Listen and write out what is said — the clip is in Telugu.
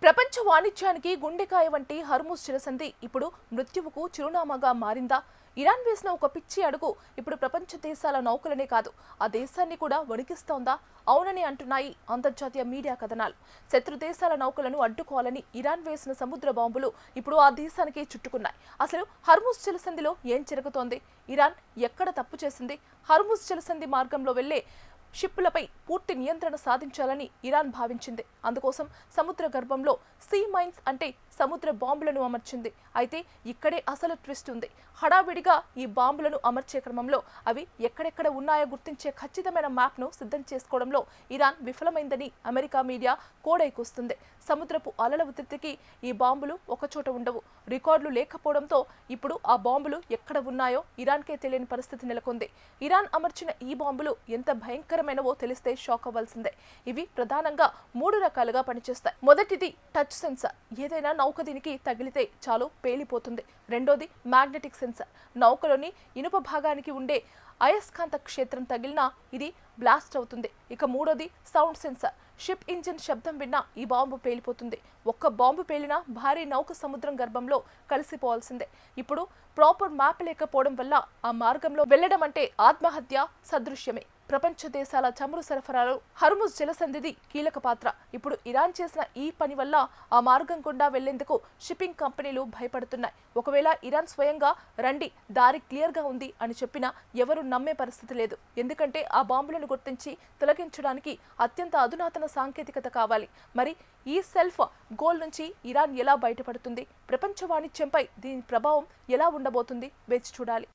ప్రపంచ వాణిజ్యానికి గుండెకాయ వంటి హర్ముజ్ జలసంధి ఇప్పుడు మృత్యువుకు చిరునామాగా మారిందా? ఇరాన్ వేసిన ఒక పిచ్చి అడుగు ఇప్పుడు ప్రపంచ దేశాల నౌకలనే కాదు, ఆ దేశాన్ని కూడా వణికిస్తోందా? అవునని అంటున్నాయి అంతర్జాతీయ మీడియా కథనాలు. శత్రు దేశాల నౌకలను అడ్డుకోవాలని ఇరాన్ వేసిన సముద్ర బాంబులు ఇప్పుడు ఆ దేశానికి చుట్టుకున్నాయి. అసలు హర్ముజ్ జలసంధిలో ఏం జరుగుతోంది? ఇరాన్ ఎక్కడ తప్పు చేసింది? హర్ముజ్ జలసంధి మార్గంలో వెళ్లే షిప్పులపై పూర్తి నియంత్రణ సాధించాలని ఇరాన్ భావించింది. అందుకోసం సముద్ర గర్భంలో సీ మైన్స్ అంటే సముద్ర బాంబులను అమర్చింది. అయితే ఇక్కడే అసలు ట్విస్ట్ ఉంది. హడావిడిగా ఈ బాంబులను అమర్చే క్రమంలో అవి ఎక్కడెక్కడ ఉన్నాయో గుర్తించే ఖచ్చితమైన మ్యాప్ను సిద్ధం చేసుకోవడంలో ఇరాన్ విఫలమైందని అమెరికా మీడియా కోడైకొస్తుంది. సముద్రపు అలల ఉధృతికి ఈ బాంబులు ఒకచోట ఉండవు. రికార్డులు లేకపోవడంతో ఇప్పుడు ఆ బాంబులు ఎక్కడ ఉన్నాయో ఇరాన్కే తెలియని పరిస్థితి నెలకొంది. ఇరాన్ అమర్చిన ఈ బాంబులు ఎంత భయంకరమైనవో తెలిస్తే షాక్ అవ్వాల్సిందే. ఇవి ప్రధానంగా 3 రకాలుగా పనిచేస్తాయి. మొదటిది టచ్ సెన్సార్. ఏదైనా నౌక దీనికి తగిలితే చాలు పేలిపోతుంది. రెండోది మ్యాగ్నెటిక్ సెన్సార్. నౌకలోని ఇనుప భాగానికి ఉండే అయస్కాంత క్షేత్రం తగిలినా ఇది బ్లాస్ట్ అవుతుంది. ఇక మూడోది సౌండ్ సెన్సార్. షిప్ ఇంజిన్ శబ్దం విన్నా ఈ బాంబు పేలిపోతుంది. ఒక్క బాంబు పేలినా భారీ నౌక సముద్రం గర్భంలో కలిసిపోవాల్సిందే. ఇప్పుడు ప్రాపర్ మ్యాప్ లేకపోవడం వల్ల ఆ మార్గంలో వెళ్లడం అంటే ఆత్మహత్య సదృశ్యమే. ప్రపంచ దేశాల చమురు సరఫరాలో హర్ముజ్ జలసంధిది కీలక పాత్ర. ఇప్పుడు ఇరాన్ చేసిన ఈ పని వల్ల ఆ మార్గం గుండా వెళ్లేందుకు షిప్పింగ్ కంపెనీలు భయపడుతున్నాయి. ఒకవేళ ఇరాన్ స్వయంగా రండి దారి క్లియర్గా ఉంది అని చెప్పినా ఎవరు నమ్మే పరిస్థితి లేదు. ఎందుకంటే ఆ బాంబులను గుర్తించి తొలగించడానికి అత్యంత అధునాతన సాంకేతికత కావాలి. మరి ఈ సెల్ఫ్ గోల్ నుంచి ఇరాన్ ఎలా బయటపడుతుంది? ప్రపంచ వాణిజ్యంపై దీని ప్రభావం ఎలా ఉండబోతుంది? వేచి చూడాలి.